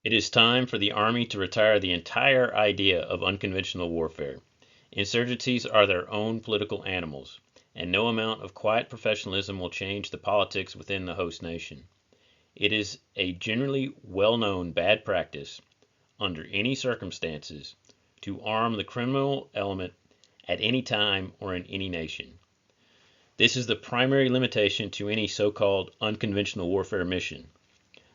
It is time for the Army to retire the entire idea of unconventional warfare. Insurgencies are their own political animals, and no amount of quiet professionalism will change the politics within the host nation. It is a generally well known bad practice, under any circumstances, to arm the criminal element at any time or in any nation. This is the primary limitation to any so called unconventional warfare mission.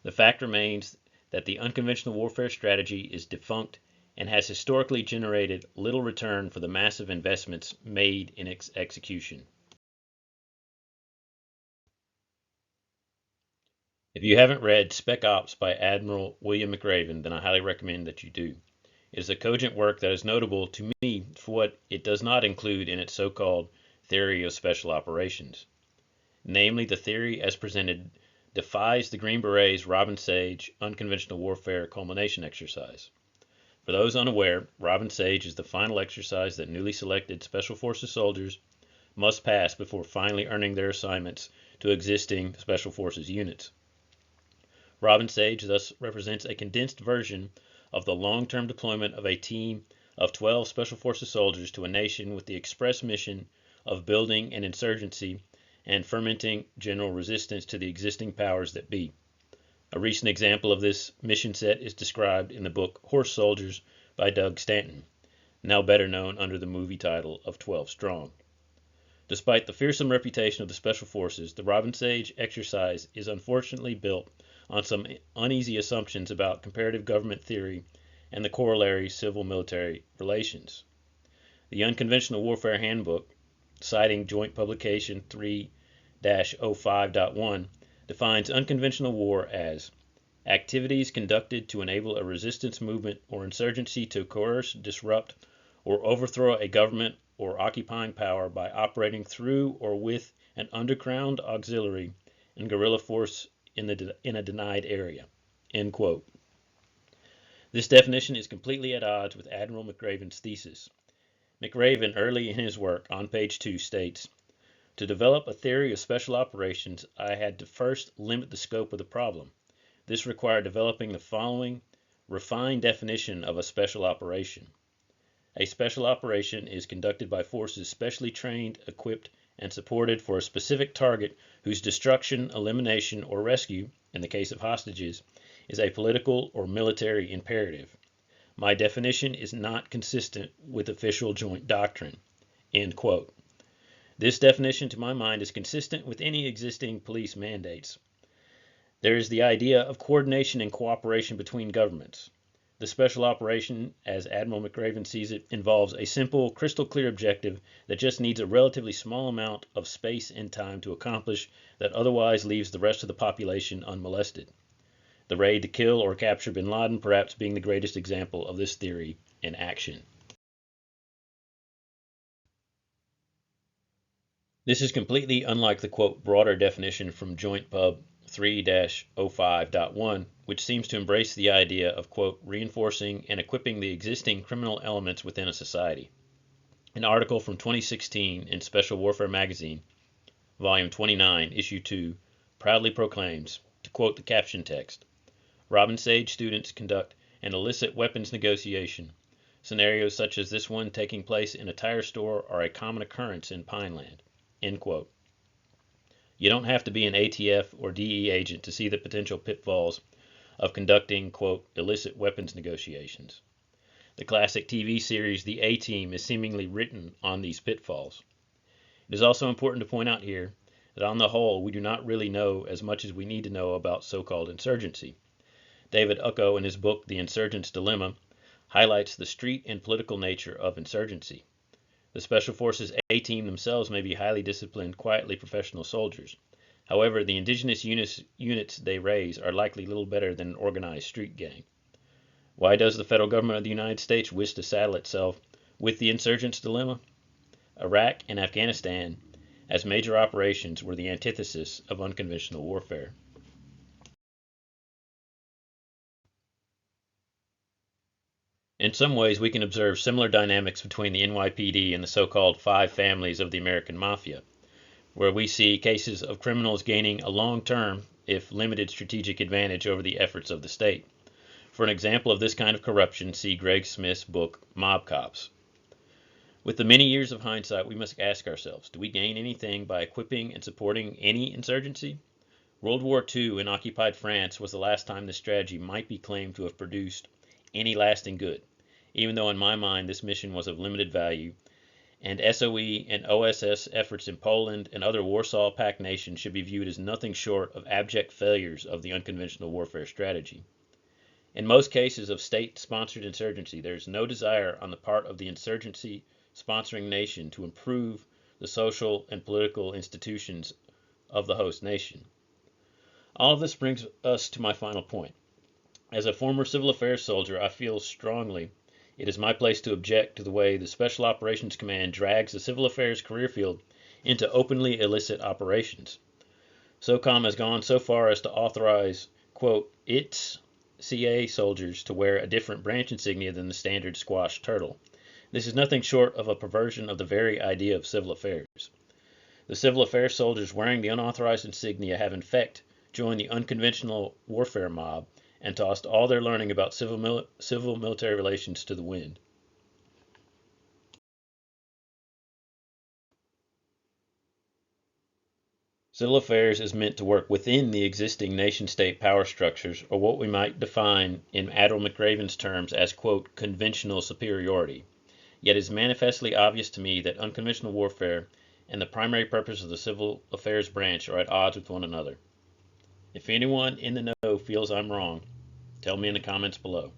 The fact remains that the unconventional warfare strategy is defunct and has historically generated little return for the massive investments made in its execution. If you haven't read Spec Ops by Admiral William McRaven, then I highly recommend that you do. It is a cogent work that is notable to me for what it does not include in its so-called theory of special operations. Namely, the theory as presented defies the Green Berets' Robin Sage unconventional warfare culmination exercise. For those unaware, Robin Sage is the final exercise that newly selected Special Forces soldiers must pass before finally earning their assignments to existing Special Forces units. Robin Sage thus represents a condensed version of the long-term deployment of a team of 12 Special Forces soldiers to a nation with the express mission of building an insurgency and fermenting general resistance to the existing powers that be. A recent example of this mission set is described in the book Horse Soldiers by Doug Stanton, now better known under the movie title of 12 Strong. Despite the fearsome reputation of the Special Forces, the Robin Sage exercise is unfortunately built on some uneasy assumptions about comparative government theory and the corollary civil-military relations. The Unconventional Warfare Handbook, citing Joint Publication 3-05.1, defines unconventional war as activities conducted to enable a resistance movement or insurgency to coerce, disrupt, or overthrow a government or occupying power by operating through or with an underground auxiliary and guerrilla force in a denied area. End quote. This definition is completely at odds with Admiral McRaven's thesis. McRaven, early in his work, on page 2, states, "To develop a theory of special operations, I had to first limit the scope of the problem. This required developing the following refined definition of a special operation. A special operation is conducted by forces specially trained, equipped, and supported for a specific target whose destruction, elimination, or rescue, in the case of hostages, is a political or military imperative. My definition is not consistent with official joint doctrine." End quote. This definition, to my mind, is consistent with any existing police mandates. There is the idea of coordination and cooperation between governments. The special operation, as Admiral McRaven sees it, involves a simple, crystal clear objective that just needs a relatively small amount of space and time to accomplish that otherwise leaves the rest of the population unmolested. The raid to kill or capture bin Laden perhaps being the greatest example of this theory in action. This is completely unlike the quote broader definition from Joint Pub 3-05.1, which seems to embrace the idea of quote reinforcing and equipping the existing criminal elements within a society. An article from 2016 in Special Warfare Magazine, Volume 29, Issue 2, proudly proclaims, to quote the caption text, "Robin Sage students conduct an illicit weapons negotiation. Scenarios such as this one taking place in a tire store are a common occurrence in Pineland." End quote. You don't have to be an ATF or DE agent to see the potential pitfalls of conducting, quote, illicit weapons negotiations. The classic TV series The A-Team is seemingly written on these pitfalls. It is also important to point out here that on the whole, we do not really know as much as we need to know about so-called insurgency. David Ucko, in his book The Insurgent's Dilemma, highlights the street and political nature of insurgency. The Special Forces A-Team themselves may be highly disciplined, quietly professional soldiers. However, the indigenous units they raise are likely little better than an organized street gang. Why does the federal government of the United States wish to saddle itself with the insurgent's dilemma? Iraq and Afghanistan, as major operations, were the antithesis of unconventional warfare. In some ways, we can observe similar dynamics between the NYPD and the so-called five families of the American Mafia, where we see cases of criminals gaining a long-term, if limited strategic advantage over the efforts of the state. For an example of this kind of corruption, see Greg Smith's book, Mob Cops. With the many years of hindsight, we must ask ourselves, do we gain anything by equipping and supporting any insurgency? World War II in occupied France was the last time this strategy might be claimed to have produced any lasting good, even though in my mind this mission was of limited value, and SOE and OSS efforts in Poland and other Warsaw Pact nations should be viewed as nothing short of abject failures of the unconventional warfare strategy. In most cases of state-sponsored insurgency, there is no desire on the part of the insurgency sponsoring nation to improve the social and political institutions of the host nation. All of this brings us to my final point. As a former civil affairs soldier, I feel strongly it is my place to object to the way the Special Operations Command drags the civil affairs career field into openly illicit operations. SOCOM has gone so far as to authorize, quote, its CA soldiers to wear a different branch insignia than the standard squash turtle. This is nothing short of a perversion of the very idea of civil affairs. The civil affairs soldiers wearing the unauthorized insignia have in fact joined the unconventional warfare mob and tossed all their learning about civil-military relations to the wind. Civil affairs is meant to work within the existing nation-state power structures, or what we might define in Admiral McRaven's terms as, quote, conventional superiority. Yet it is manifestly obvious to me that unconventional warfare and the primary purpose of the civil affairs branch are at odds with one another. If anyone in the know feels I'm wrong, tell me in the comments below.